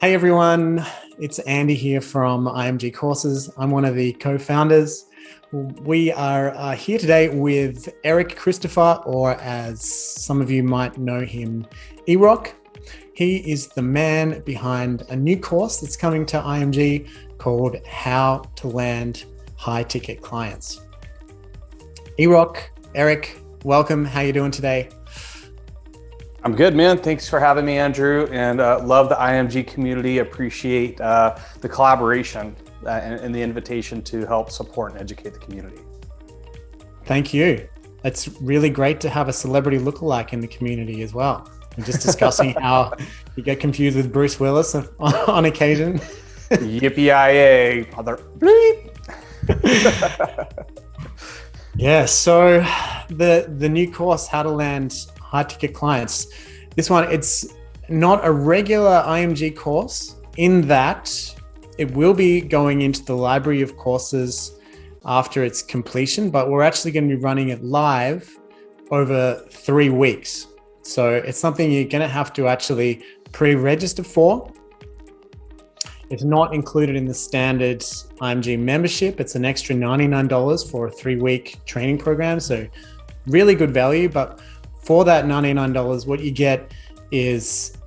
Hey everyone, it's Andy here from IMG Courses. I'm one of the co-founders. We are here today with Eric Christopher, or as some of you might know him, E-Rock. He is the man behind a new course that's coming to IMG called How to Land High Ticket Clients. E-Rock, Eric, welcome. How are you doing today? I'm good, man. Thanks for having me, Andrew, and love the IMG community. Appreciate the collaboration and the invitation to help support and educate the community. Thank you. It's really great to have a celebrity lookalike in the community as well. We're just discussing how you get confused with Bruce Willis on occasion. Yippee-yi-yay, mother bleep. Yeah, so the new course, How to Land High Ticket Clients. This one, it's not a regular IMG course in that it will be going into the library of courses after its completion, but we're actually going to be running it live over 3 weeks. So it's something you're going to have to actually pre-register for. It's not included in the standard IMG membership. It's an extra $99 for a 3-week training program. So really good value, but for that $99, what you get is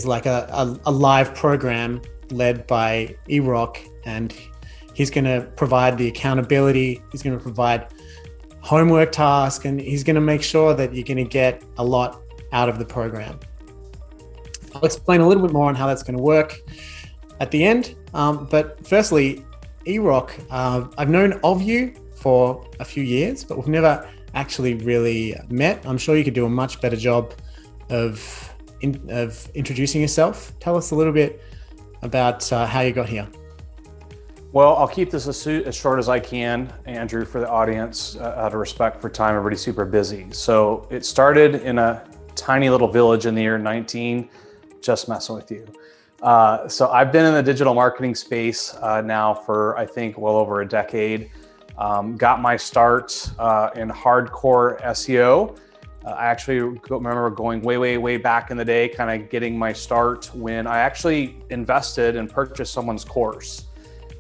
like a live program led by E-Rock, and he's going to provide the accountability. He's going to provide homework tasks, and he's going to make sure that you're going to get a lot out of the program. I'll explain a little bit more on how that's going to work at the end. But firstly, E-Rock, I've known of you for a few years, but we've never actually really met. I'm sure you could do a much better job of introducing yourself. Tell us a little bit about how you got here. Well, I'll keep this as short as I can, Andrew, for the audience, out of respect for time. Everybody's super busy. So it started in a tiny little village in the year 19, just messing with you. So I've been in the digital marketing space now for, I think, well over a decade. Got my start in hardcore SEO. I actually remember going way back in the day, kind of getting my start when I actually invested and purchased someone's course.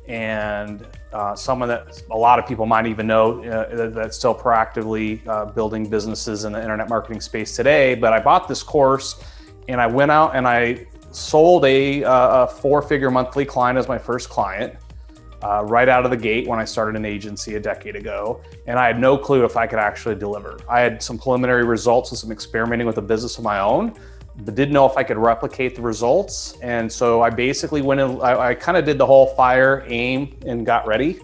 And someone that a lot of people might even know that's still proactively building businesses in the internet marketing space today. But I bought this course and I went out and I sold a 4-figure monthly client as my first client. Right out of the gate when I started an agency a decade ago. And I had no clue if I could actually deliver. I had some preliminary results and some experimenting with a business of my own, but didn't know if I could replicate the results. And so I basically went in, I kind of did the whole fire, aim, and got ready.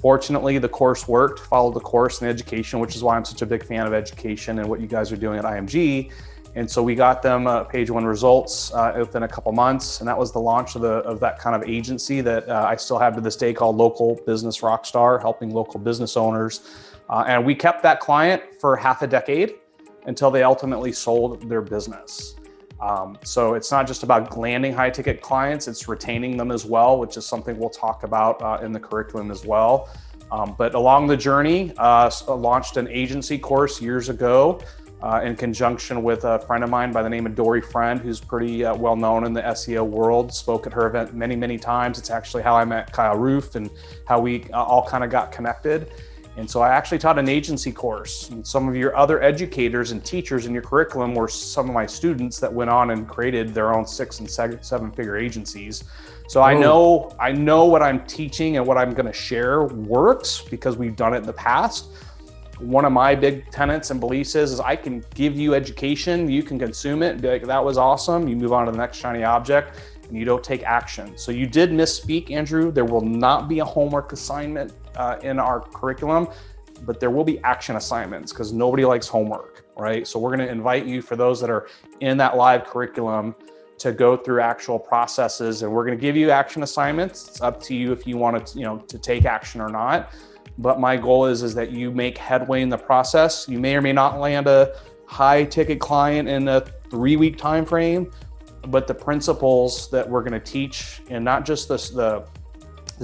Fortunately, the course worked, followed the course and education, which is why I'm such a big fan of education and what you guys are doing at IMG. And so we got them page 1 results within a couple months. And that was the launch of that kind of agency that I still have to this day, called Local Business Rockstar, helping local business owners. And we kept that client for half a decade until they ultimately sold their business. So it's not just about landing high ticket clients, it's retaining them as well, which is something we'll talk about in the curriculum as well. But along the journey, launched an agency course years ago. In conjunction with a friend of mine by the name of Dory Friend, who's pretty well known in the SEO world. Spoke at her event many times. It's actually how I met Kyle Roof and how we all kind of got connected. And so I actually taught an agency course. And some of your other educators and teachers in your curriculum were some of my students that went on and created their own 6- and 7-figure agencies. So I know what I'm teaching and what I'm going to share works because we've done it in the past. One of my big tenets and beliefs is I can give you education, you can consume it and be like, that was awesome. You move on to the next shiny object and you don't take action. So you did misspeak, Andrew. There will not be a homework assignment in our curriculum, but there will be action assignments because nobody likes homework, right? So we're going to invite you, for those that are in that live curriculum, to go through actual processes, and we're going to give you action assignments. It's up to you if you want to take action or not. But my goal is that you make headway in the process. You may or may not land a high ticket client in a 3-week time frame, but the principles that we're going to teach, and not just the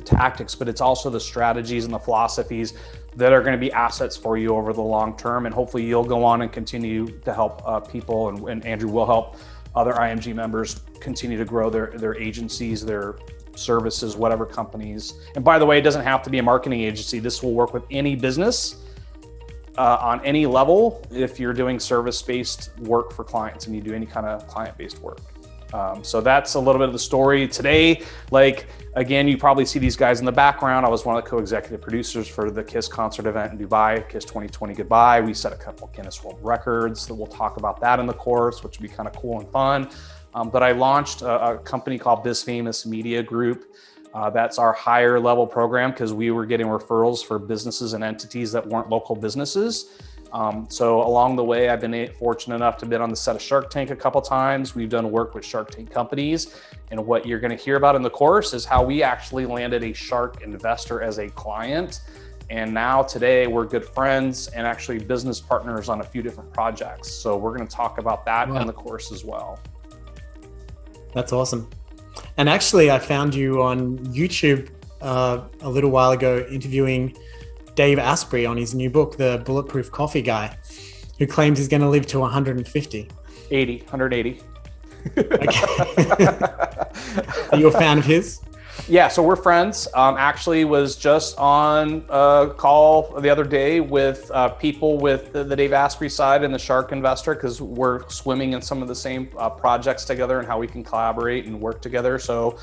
tactics, but it's also the strategies and the philosophies that are going to be assets for you over the long term. And hopefully you'll go on and continue to help people, and Andrew will help other IMG members continue to grow their agencies, their services, whatever companies. And by the way, it doesn't have to be a marketing agency. This will work with any business on any level if you're doing service-based work for clients and you do any kind of client-based work. So that's a little bit of the story today. Like, again, you probably see these guys in the background. I was one of the co-executive producers for the KISS concert event in Dubai, KISS 2020 Goodbye. We set a couple Guinness World Records. We'll talk about that in the course, which would be kind of cool and fun. But I launched a company called Biz Famous Media Group. That's our higher level program because we were getting referrals for businesses and entities that weren't local businesses. So along the way, I've been fortunate enough to be on the set of Shark Tank a couple times. We've done work with Shark Tank companies. And what you're going to hear about in the course is how we actually landed a shark investor as a client. And now today we're good friends and actually business partners on a few different projects. So we're going to talk about that in the course as well. That's awesome. And actually, I found you on YouTube a little while ago interviewing Dave Asprey on his new book, The Bulletproof Coffee Guy, who claims he's going to live to 150. 180. Okay. Are you a fan of his? Yeah, so we're friends. Actually was just on a call the other day with people with the Dave Asprey side and the Shark Investor, because we're swimming in some of the same projects together and how we can collaborate and work together. So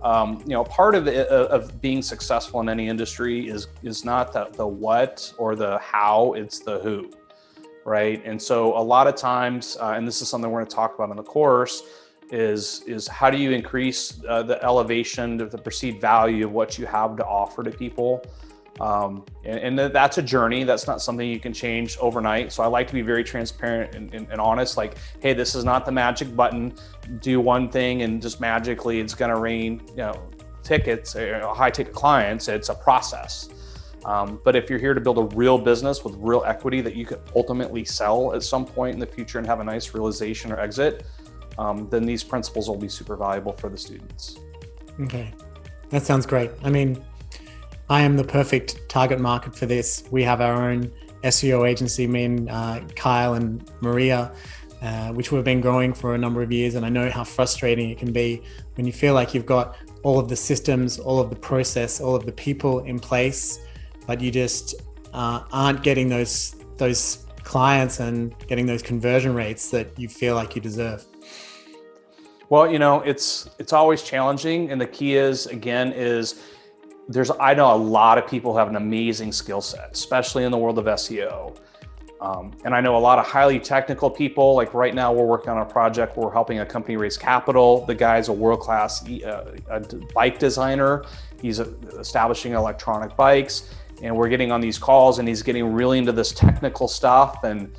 part of being successful in any industry is not the what or the how, it's the who, right? And so a lot of times, and this is something we're going to talk about in the course, is how do you increase the elevation of the perceived value of what you have to offer to people. And that's a journey. That's not something you can change overnight. So I like to be very transparent and honest, like, hey, this is not the magic button. Do one thing and just magically it's going to rain, tickets, high ticket clients. It's a process. But if you're here to build a real business with real equity that you could ultimately sell at some point in the future and have a nice realization or exit, then these principles will be super valuable for the students. Okay, that sounds great. I mean, I am the perfect target market for this. We have our own SEO agency, me and Kyle and Maria, which we've been growing for a number of years. And I know how frustrating it can be when you feel like you've got all of the systems, all of the process, all of the people in place, but you just aren't getting those clients and getting those conversion rates that you feel like you deserve. Well, it's always challenging. And the key is, again, I know a lot of people have an amazing skill set, especially in the world of SEO. And I know a lot of highly technical people. Like right now, we're working on a project where we're helping a company raise capital. The guy's a world-class bike designer. He's establishing electronic bikes. And we're getting on these calls and he's getting really into this technical stuff. And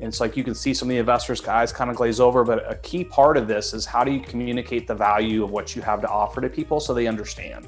it's like you can see some of the investors' eyes kind of glaze over. But a key part of this is how do you communicate the value of what you have to offer to people so they understand?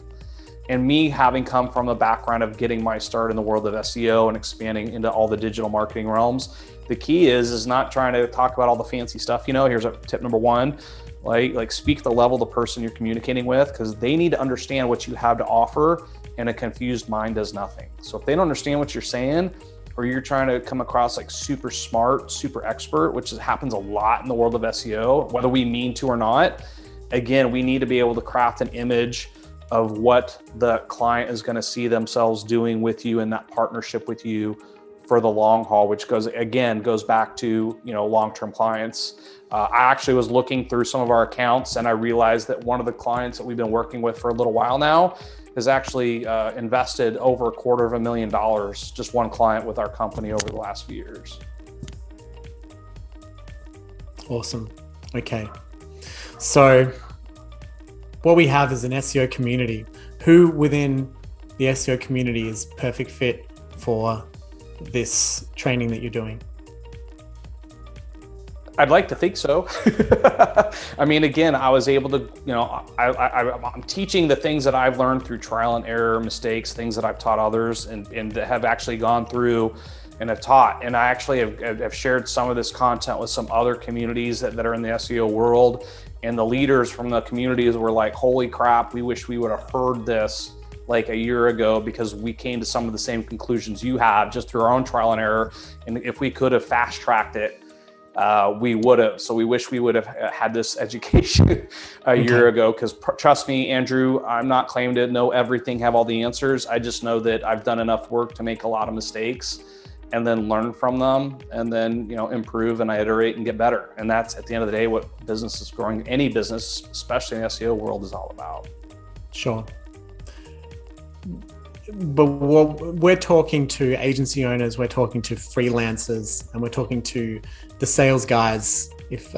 And me having come from a background of getting my start in the world of SEO and expanding into all the digital marketing realms, the key is not trying to talk about all the fancy stuff. Here's a tip number one, like speak the level of the person you're communicating with, because they need to understand what you have to offer, and a confused mind does nothing. So if they don't understand what you're saying, or you're trying to come across like super smart, super expert, which happens a lot in the world of SEO, whether we mean to or not, again, we need to be able to craft an image of what the client is going to see themselves doing with you and that partnership with you for the long haul, which goes back to, long-term clients. I actually was looking through some of our accounts and I realized that one of the clients that we've been working with for a little while now has actually invested over $250,000, just one client with our company over the last few years. Awesome. Okay. So what we have is an SEO community. Who within the SEO community is perfect fit for this training that you're doing? I'd like to think so. I mean, again, I was able to, I'm teaching the things that I've learned through trial and error, mistakes, things that I've taught others and have actually gone through and have taught. And I actually have shared some of this content with some other communities that are in the SEO world. And the leaders from the communities were like, holy crap, we wish we would have heard this like a year ago, because we came to some of the same conclusions you have just through our own trial and error. And if we could have fast tracked it, we would have. So we wish we would have had this education a year ago, because trust me, Andrew, I'm not claiming to know everything, have all the answers. I just know that I've done enough work to make a lot of mistakes and then learn from them, and then, you know, improve and I iterate and get better. And that's, at the end of the day, what business is growing, any business, especially in the SEO world, is all about. Sure. But we're talking to agency owners, we're talking to freelancers, and we're talking to the sales guys, if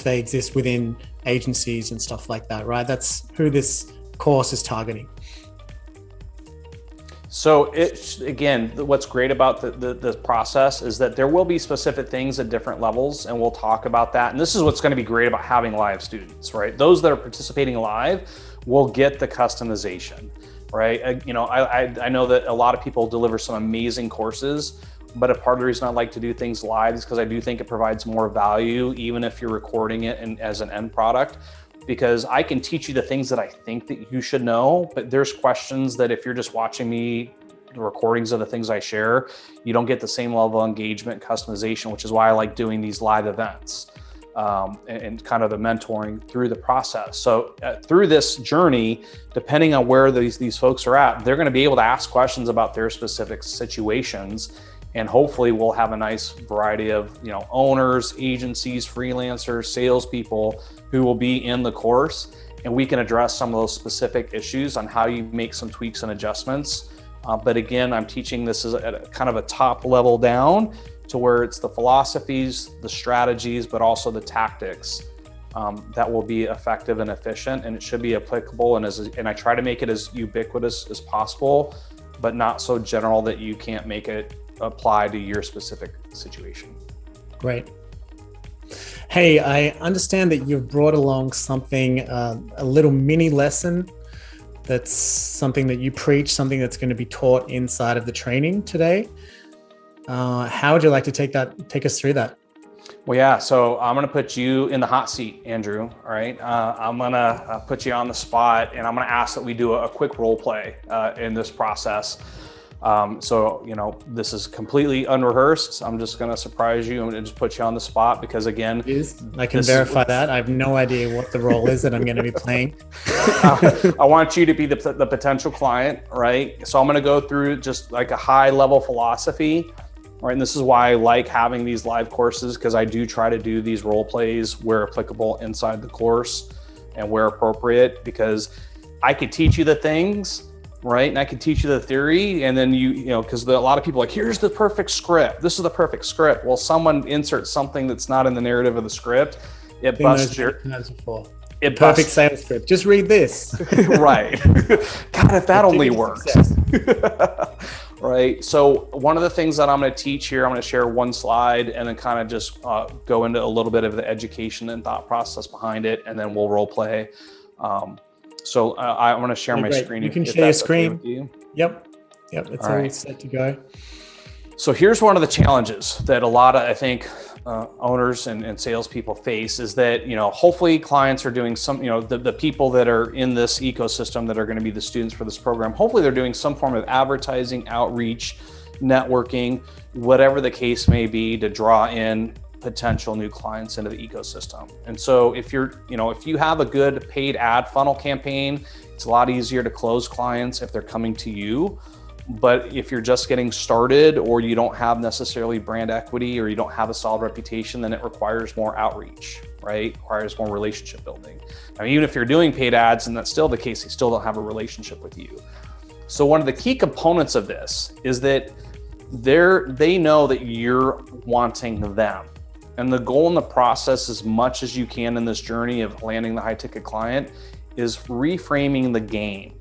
they exist within agencies and stuff like that, right? That's who this course is targeting. So again, what's great about the process is that there will be specific things at different levels, and we'll talk about that. And this is what's going to be great about having live students, right? Those that are participating live will get the customization, right? You know, I know that a lot of people deliver some amazing courses, but a part of the reason I like to do things live is because I do think it provides more value, even if you're recording it as an end product. Because I can teach you the things that I think that you should know, but there's questions that if you're just watching me, the recordings of the things I share, you don't get the same level of engagement, customization, which is why I like doing these live events and kind of the mentoring through the process. So through this journey, depending on where these folks are at, they're gonna be able to ask questions about their specific situations. And hopefully we'll have a nice variety of, you know, owners, agencies, freelancers, salespeople who will be in the course, and we can address some of those specific issues on how you make some tweaks and adjustments. But again, I'm teaching this as at kind of a top level down to where it's the philosophies, the strategies, but also the tactics that will be effective and efficient, and it should be applicable. And I try to make it as ubiquitous as possible, but not so general that you can't make it apply to your specific situation. Great. Hey, I understand that you've brought along something, a little mini lesson that's something that you preach, something that's going to be taught inside of the training today. How would you like to take us through that? Well, yeah, so I'm going to put you in the hot seat, Andrew. All right. I'm going to put you on the spot, and I'm going to ask that we do a quick role play in this process. So, you know, this is completely unrehearsed. I'm just going to surprise you. I'm going to just put you on the spot because, again, I can verify that. I have no idea what the role is that I'm going to be playing. I want you to be the potential client, right? So I'm going to go through just like a high level philosophy, right? And this is why I like having these live courses, because I do try to do these role plays where applicable inside the course and where appropriate, because I could teach you the things, right? And I can teach you the theory, and then you know, because a lot of people are like, here's the perfect script. This is the perfect script. Well, someone inserts something that's not in the narrative of the script. It busts your perfect sales script. Just read this. Right. God, if that only works. Right. So one of the things that I'm going to teach here, I'm going to share one slide and then kind of just go into a little bit of the education and thought process behind it, and then we'll role play. So I'm going to share my screen. You can share your screen. Okay. Yep. It's all set to go. So here's one of the challenges that a lot of, I think, owners and salespeople face is that, you know, hopefully clients are doing some, you know, the people that are in this ecosystem that are going to be the students for this program, hopefully they're doing some form of advertising, outreach, networking, whatever the case may be, to draw in potential new clients into the ecosystem. And so if you have a good paid ad funnel campaign, it's a lot easier to close clients if they're coming to you. But if you're just getting started, or you don't have necessarily brand equity, or you don't have a solid reputation, then it requires more outreach, right? It requires more relationship building. Now, even if you're doing paid ads and that's still the case, they still don't have a relationship with you. So one of the key components of this is that they know that you're wanting them. And the goal in the process, as much as you can in this journey of landing the high ticket client, is reframing the game.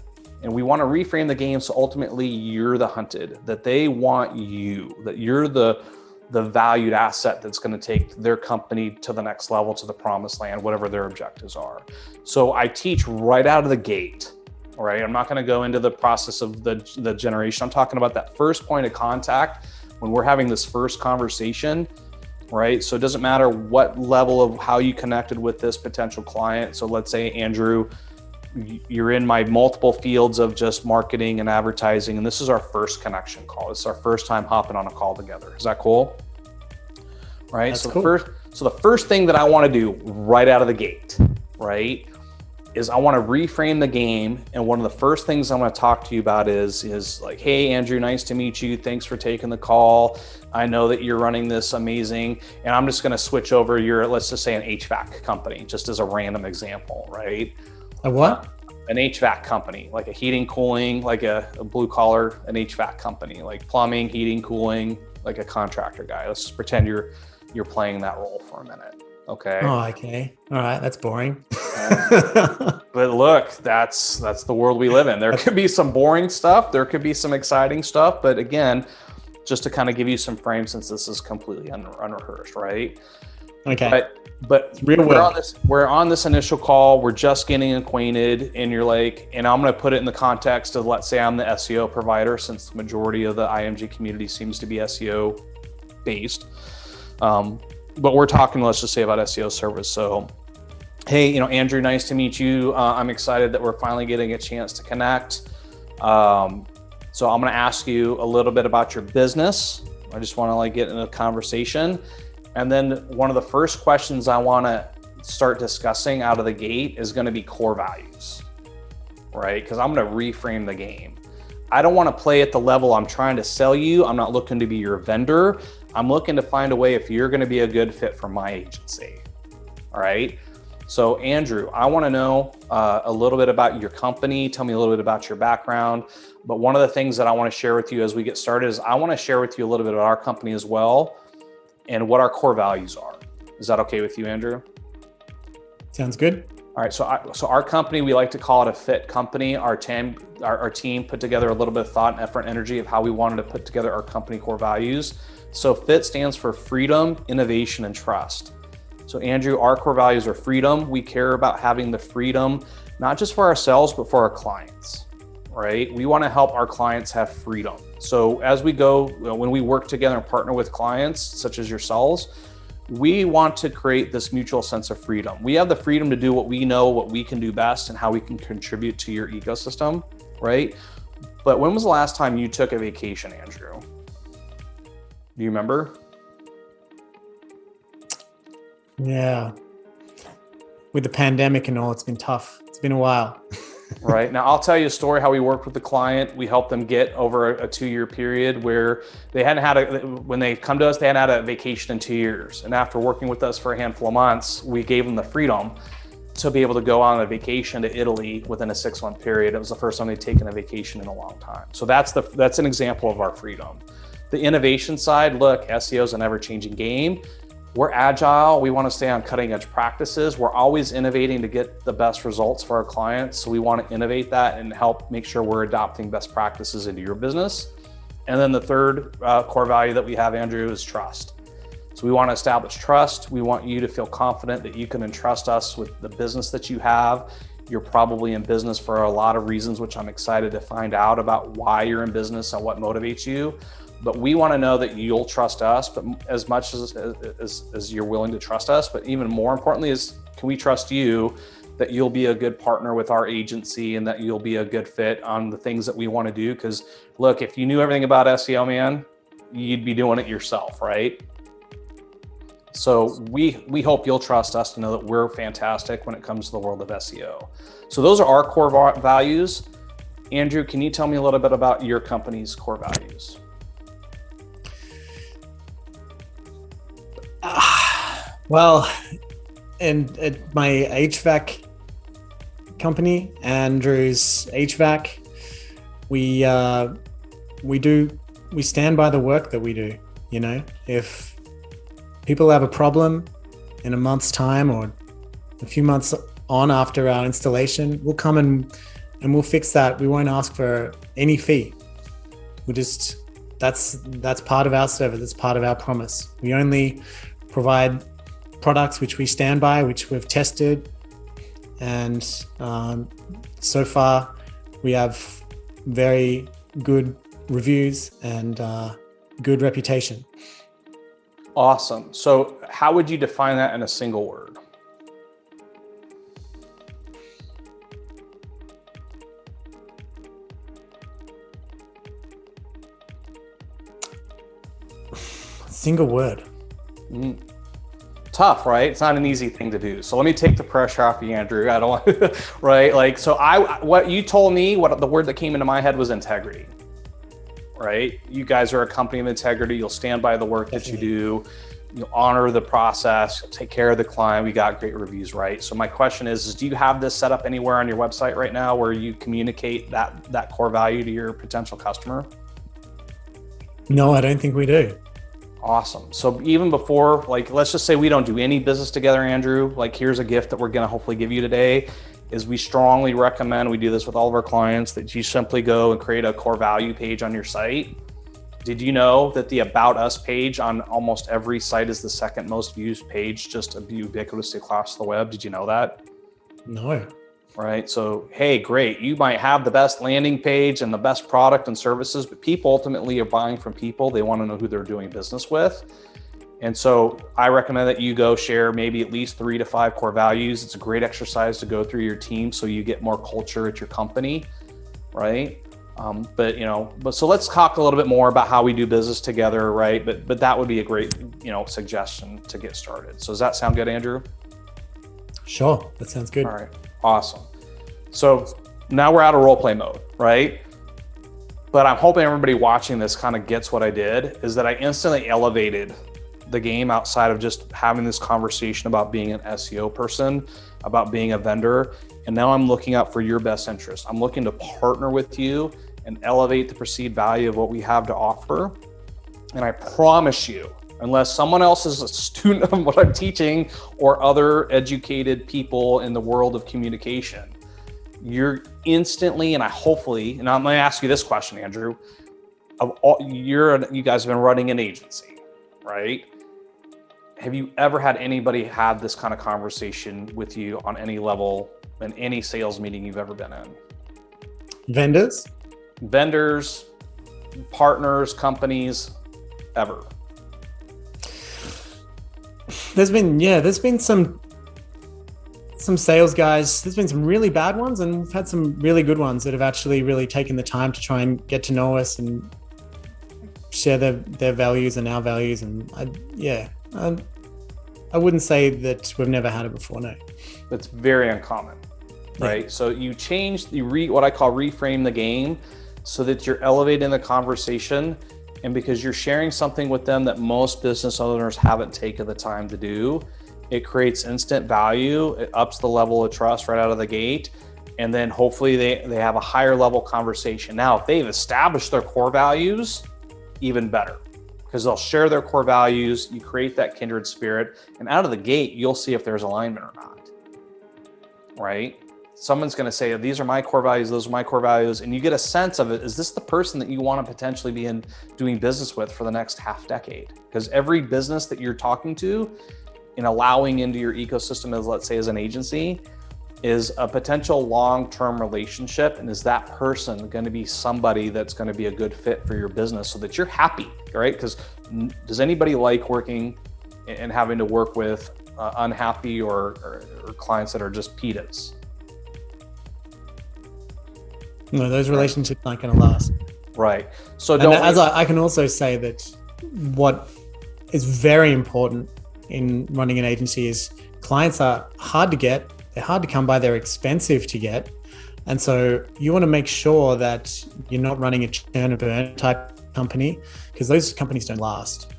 And we want to reframe the game so ultimately you're the hunted, that they want you, that you're the valued asset that's going to take their company to the next level, to the promised land, whatever their objectives are. So I teach right out of the gate, all right? I'm not going to go into the process of the generation. I'm talking about that first point of contact when we're having this first conversation, right? So it doesn't matter what level of how you connected with this potential client. So let's say, Andrew, you're in my multiple fields of just marketing and advertising, and this is our first connection call. This is our first time hopping on a call together. Is that cool? right? That's So cool. the first thing that I want to do right out of the gate, right, is I want to reframe the game. And one of the first things I'm going to talk to you about is like, hey, Andrew, nice to meet you. Thanks for taking the call. I know that you're running this amazing. And I'm just going to switch over let's just say an HVAC company, just as a random example, right? A what? An HVAC company, like a heating, cooling, like a blue collar, an HVAC company, like plumbing, heating, cooling, like a contractor guy. Let's just pretend you're playing that role for a minute. Okay. Oh, okay. All right. That's boring. But look, that's the world we live in. There could be some boring stuff. There could be some exciting stuff. But again, just to kind of give you some frame, since this is completely unrehearsed, right? Okay. But we're on this initial call. We're just getting acquainted, and you're like, and I'm going to put it in the context of, let's say I'm the SEO provider, since the majority of the IMG community seems to be SEO based. But we're talking, let's just say, about SEO service. So, hey, Andrew, nice to meet you. I'm excited that we're finally getting a chance to connect. So I'm going to ask you a little bit about your business. I just want to get in a conversation. And then one of the first questions I want to start discussing out of the gate is going to be core values, right? Because I'm going to reframe the game. I don't want to play at the level I'm trying to sell you. I'm not looking to be your vendor. I'm looking to find a way if you're going to be a good fit for my agency. All right. So Andrew, I want to know a little bit about your company. Tell me a little bit about your background. But one of the things that I want to share with you as we get started is I want to share with you a little bit about our company as well and what our core values are. Is that okay with you, Andrew? Sounds good. All right, so our company, we like to call it a fit company. Our team put together a little bit of thought and effort and energy of how we wanted to put together our company core values. So FIT stands for freedom, innovation, and trust. So Andrew, our core values are freedom. We care about having the freedom, not just for ourselves, but for our clients, right? We want to help our clients have freedom. So as we go, when we work together and partner with clients, such as yourselves, we want to create this mutual sense of freedom. We have the freedom to do what we know, what we can do best, and how we can contribute to your ecosystem, right? But when was the last time you took a vacation, Andrew? Do you remember? Yeah. With the pandemic and all, it's been tough. It's been a while. Right. Now, I'll tell you a story how we worked with the client. We helped them get over a 2-year period where they hadn't had when they come to us, they hadn't had a vacation in 2 years. And after working with us for a handful of months, we gave them the freedom to be able to go on a vacation to Italy within a 6-month period. It was the first time they'd taken a vacation in a long time. So that's an example of our freedom. The innovation side, look, SEO is an ever-changing game. We're agile. We want to stay on cutting edge practices. We're always innovating to get the best results for our clients. So we want to innovate that and help make sure we're adopting best practices into your business. And then the third core value that we have, Andrew, is trust. So we want to establish trust. We want you to feel confident that you can entrust us with the business that you have. You're probably in business for a lot of reasons, which I'm excited to find out about why you're in business and what motivates you. But we want to know that you'll trust us, but as much as you're willing to trust us, but even more importantly is, can we trust you that you'll be a good partner with our agency and that you'll be a good fit on the things that we want to do? Because look, if you knew everything about SEO, man, you'd be doing it yourself, right? So we hope you'll trust us to know that we're fantastic when it comes to the world of SEO. So those are our core values. Andrew, can you tell me a little bit about your company's core values? Well, and at my HVAC company, Andrew's HVAC, we stand by the work that we do. If people have a problem in a month's time or a few months on after our installation, we'll come and we'll fix that. We won't ask for any fee. That's part of our service. That's part of our promise. We only provide products which we stand by, which we've tested, and so far we have very good reviews and good reputation. Awesome. So how would you define that in a single word? Single word. Tough, right? It's not an easy thing to do. So let me take the pressure off you, Andrew. I don't want, right? Like, so what you told me, what the word that came into my head was integrity, right? You guys are a company of integrity. You'll stand by the work that you do. You'll honor the process. You'll take care of the client. We got great reviews, right? So my question is do you have this set up anywhere on your website right now where you communicate that core value to your potential customer? No, I don't think we do. Awesome. So even before, like, let's just say we don't do any business together, Andrew, like here's a gift that we're going to hopefully give you today is we strongly recommend, we do this with all of our clients, that you simply go and create a core value page on your site. Did you know that the About Us page on almost every site is the second most used page, just ubiquitously across the web? Did you know that? No. Right. So, hey, great. You might have the best landing page and the best product and services, but people ultimately are buying from people. They want to know who they're doing business with. And so I recommend that you go share maybe at least 3 to 5 core values. It's a great exercise to go through your team so you get more culture at your company. Right. But so let's talk a little bit more about how we do business together. Right. But that would be a great, suggestion to get started. So does that sound good, Andrew? Sure. That sounds good. All right. Awesome. So now we're out of role play mode, right? But I'm hoping everybody watching this kind of gets what I did, is that I instantly elevated the game outside of just having this conversation about being an SEO person, about being a vendor. And now I'm looking out for your best interest. I'm looking to partner with you and elevate the perceived value of what we have to offer. And I promise you, unless someone else is a student of what I'm teaching or other educated people in the world of communication, you're instantly, and I'm going to ask you this question, Andrew, you guys have been running an agency, right? Have you ever had anybody have this kind of conversation with you on any level in any sales meeting you've ever been in? Vendors, partners, companies, ever? There's been some sales guys, there's been some really bad ones, and we've had some really good ones that have actually really taken the time to try and get to know us and share their values and our values. And I wouldn't say that we've never had it before, no. That's very uncommon, right? Yeah. So you change what I call reframe the game so that you're elevating the conversation. And because you're sharing something with them that most business owners haven't taken the time to do, it creates instant value. It ups the level of trust right out of the gate. And then hopefully they have a higher level conversation. Now, if they've established their core values, even better, because they'll share their core values. You create that kindred spirit, and out of the gate, you'll see if there's alignment or not, right? Someone's going to say, these are my core values, those are my core values. And you get a sense of it. Is this the person that you want to potentially be doing business with for the next half decade? Because every business that you're talking to and allowing into your ecosystem, as let's say as an agency, is a potential long-term relationship. And is that person going to be somebody that's going to be a good fit for your business so that you're happy, right? Because does anybody like working and having to work with unhappy or clients that are just pitas? No, those relationships aren't going to last. Right. So I can also say that what is very important in running an agency is clients are hard to get. They're hard to come by. They're expensive to get. And so you want to make sure that you're not running a churn and burn type company, because those companies don't last.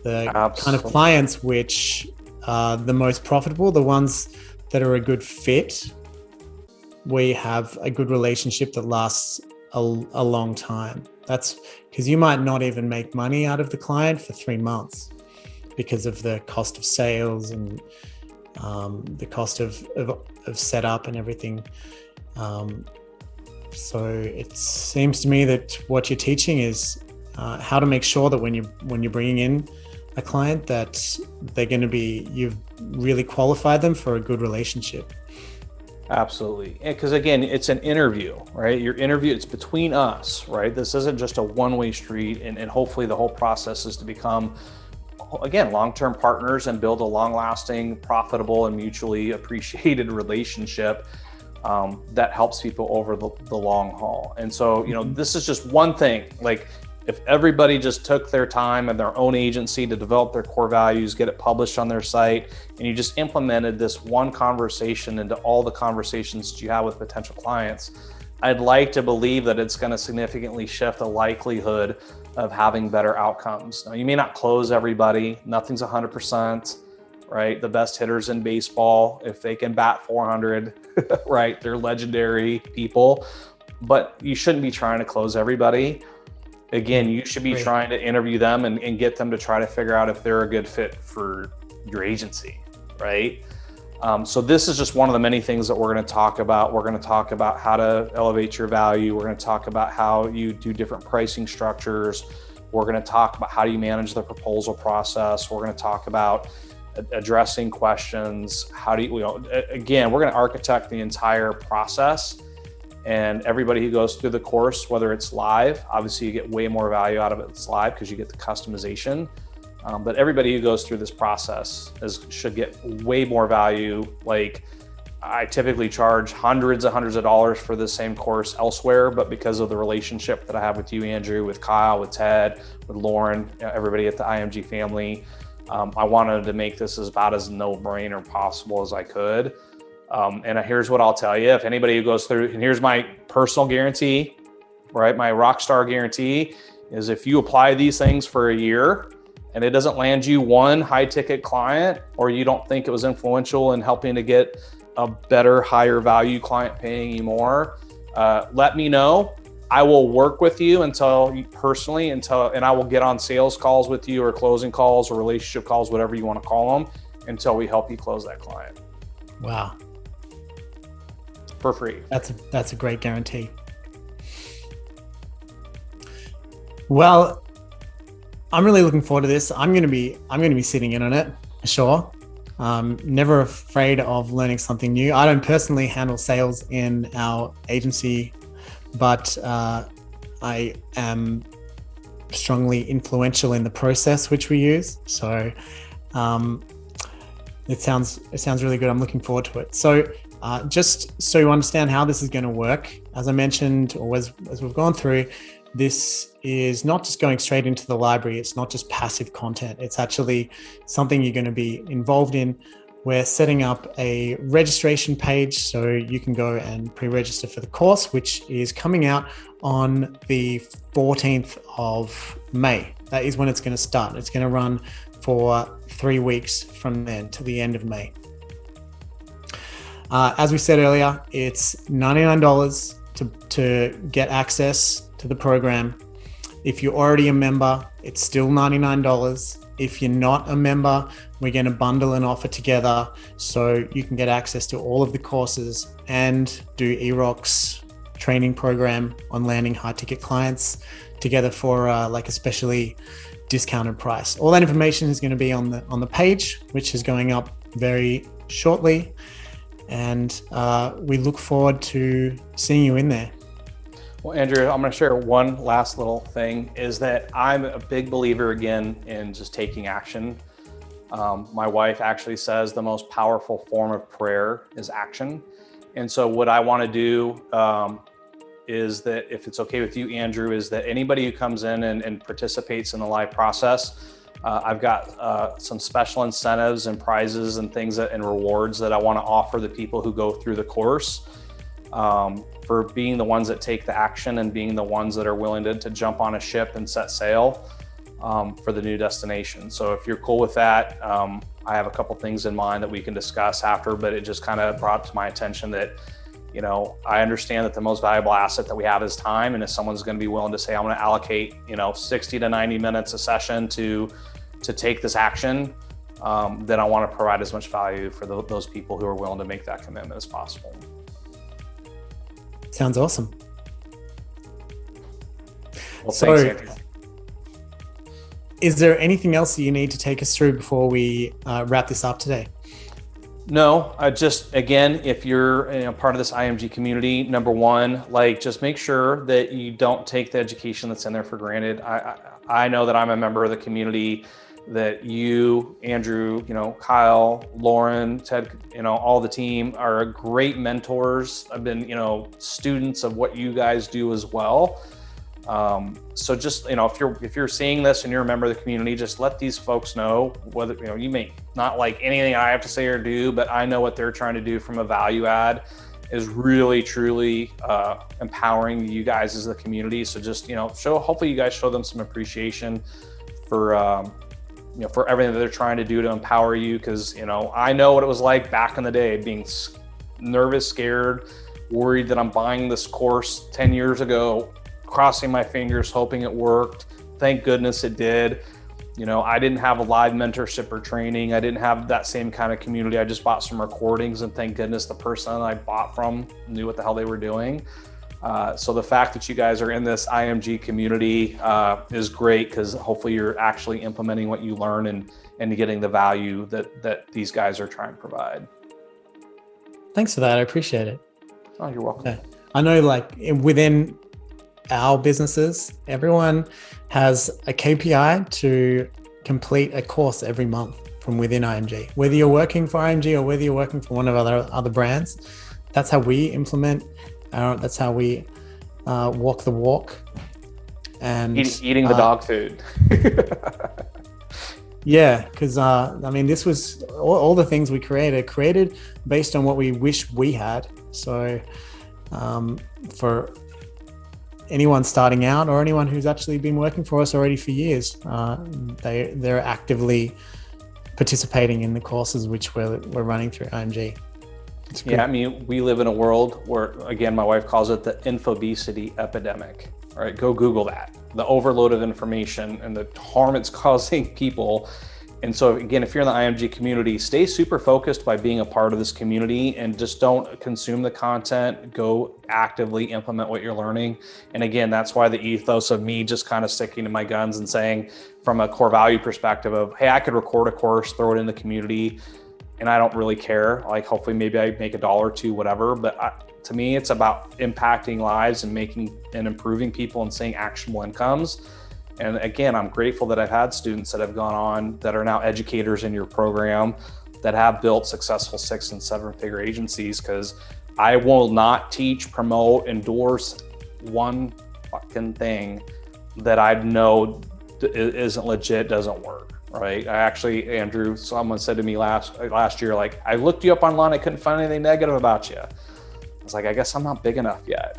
The kind of clients which are the most profitable, the ones that are a good fit, we have a good relationship that lasts a long time. That's because you might not even make money out of the client for 3 months because of the cost of sales and the cost of setup and everything. So it seems to me that what you're teaching is how to make sure that when you're bringing in a client, that they're going to be, you've really qualified them for a good relationship. Absolutely. Because again, it's an interview, right? Your interview, it's between us, right? This isn't just a one-way street. And hopefully the whole process is to become, again, long-term partners and build a long-lasting, profitable, and mutually appreciated relationship that helps people over the long haul. And so, this is just one thing. Like, If everybody just took their time and their own agency to develop their core values, get it published on their site, and you just implemented this one conversation into all the conversations that you have with potential clients, I'd like to believe that it's going to significantly shift the likelihood of having better outcomes. Now, you may not close everybody. Nothing's 100%, right? The best hitters in baseball, if they can bat 400, right? They're legendary people, but you shouldn't be trying to close everybody. Again, you should be trying to interview them and get them to try to figure out if they're a good fit for your agency, right? So this is just one of the many things that we're going to talk about. We're going to talk about how to elevate your value. We're going to talk about how you do different pricing structures. We're going to talk about how do you manage the proposal process. We're going to talk about addressing questions. How do you, again, we're going to architect the entire process. And everybody who goes through the course, whether it's live, obviously you get way more value out of it if it's live because you get the customization. But everybody who goes through this process should get way more value. Like, I typically charge hundreds of dollars for the same course elsewhere, but because of the relationship that I have with you, Andrew, with Kyle, with Ted, with Lauren, everybody at the IMG family, I wanted to make this about as no-brainer possible as I could. And here's what I'll tell you. If anybody who goes through, and here's my personal guarantee, right? My Rockstar Guarantee is if you apply these things for a year and it doesn't land you one high ticket client, or you don't think it was influential in helping to get a better, higher value client paying you more, let me know. I will work with you and I will get on sales calls with you, or closing calls, or relationship calls, whatever you want to call them, until we help you close that client. Wow. For free. That's a great guarantee. Well, I'm really looking forward to this. I'm going to be sitting in on it for sure. Never afraid of learning something new. I don't personally handle sales in our agency, but I am strongly influential in the process which we use. So it sounds really good. I'm looking forward to it. So just so you understand how this is going to work, as I mentioned, or as we've gone through, this is not just going straight into the library. It's not just passive content. It's actually something you're going to be involved in. We're setting up a registration page so you can go and pre-register for the course, which is coming out on the 14th of May. That is when it's going to start. It's going to run for 3 weeks from then to the end of May. As we said earlier, it's $99 to get access to the program. If you're already a member, it's still $99. If you're not a member, we're going to bundle an offer together so you can get access to all of the courses and do eRock's training program on landing high ticket clients together for like a specially discounted price. All that information is going to be on the page, which is going up very shortly. And we look forward to seeing you in there. Well, Andrew, I'm going to share one last little thing, is that I'm a big believer, again, in just taking action. My wife actually says the most powerful form of prayer is action. And so what I want to do is that, if it's okay with you, Andrew, is that anybody who comes in and participates in the live process, I've got some special incentives and prizes and things and rewards that I want to offer the people who go through the course, for being the ones that take the action and being the ones that are willing to jump on a ship and set sail for the new destination. So if you're cool with that, I have a couple things in mind that we can discuss after, but it just kind of brought to my attention that, I understand that the most valuable asset that we have is time. And if someone's going to be willing to say, I'm going to allocate, 60 to 90 minutes a session to take this action, then I want to provide as much value for those people who are willing to make that commitment as possible. Sounds awesome. Well, thanks, Andrew. Is there anything else that you need to take us through before we wrap this up today? No, again, if you're part of this IMG community, number one, just make sure that you don't take the education that's in there for granted. I know that I'm a member of the community, that you, Andrew, Kyle, Lauren, Ted, all the team are great mentors. I've been, students of what you guys do as well. So just, if you're seeing this and you're a member of the community, just let these folks know whether, you may not like anything I have to say or do, but I know what they're trying to do from a value add is really, truly empowering you guys as the community. So just, hopefully you guys show them some appreciation for, for everything that they're trying to do to empower you. Cause, I know what it was like back in the day, being nervous, scared, worried that I'm buying this course 10 years ago, crossing my fingers, hoping it worked. Thank goodness it did. I didn't have a live mentorship or training. I didn't have that same kind of community. I just bought some recordings, and thank goodness the person I bought from knew what the hell they were doing. So the fact that you guys are in this IMG community is great, because hopefully you're actually implementing what you learn and getting the value that these guys are trying to provide. Thanks for that. I appreciate it. Oh, you're welcome. Yeah. I know, within our businesses, everyone has a KPI to complete a course every month from within IMG. Whether you're working for IMG or whether you're working for one of other brands, that's how we implement. That's how we walk the walk. And eating the dog food. Yeah, because this was all the things we created based on what we wish we had. So for anyone starting out or anyone who's actually been working for us already for years, they're actively participating in the courses which we're running through IMG. Yeah, we live in a world where, again, my wife calls it the infobesity epidemic. All right, go Google that. The overload of information and the harm it's causing people. And so again, if you're in the IMG community, stay super focused by being a part of this community, and just don't consume the content. Go actively implement what you're learning. And again, that's why the ethos of me just kind of sticking to my guns and saying, from a core value perspective of, hey, I could record a course, throw it in the community, and I don't really care. Hopefully maybe I make $1 or $2, whatever. But to me, it's about impacting lives and making and improving people and seeing actionable incomes. And again, I'm grateful that I've had students that have gone on that are now educators in your program that have built successful 6- and 7-figure agencies, because I will not teach, promote, endorse one fucking thing that I know isn't legit, doesn't work, right? I actually, Andrew, someone said to me last year, I looked you up online, I couldn't find anything negative about you. I was like, I guess I'm not big enough yet.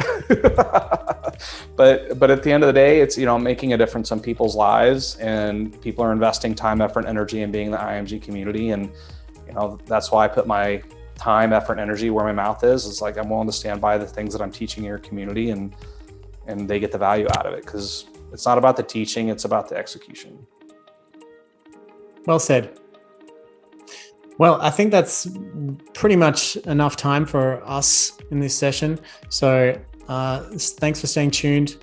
But at the end of the day, it's, making a difference in people's lives, and people are investing time, effort, and energy in being in the IMG community. And, that's why I put my time, effort, and energy where my mouth is. It's I'm willing to stand by the things that I'm teaching in your community, and they get the value out of it, because it's not about the teaching, it's about the execution. Well said. Well, I think that's pretty much enough time for us in this session. So thanks for staying tuned.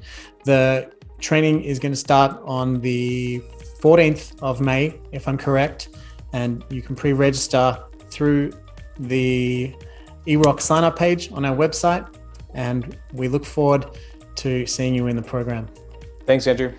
The training is going to start on the 14th of May, if I'm correct. And you can pre-register through the eRock sign-up page on our website. And we look forward to seeing you in the program. Thanks, Andrew.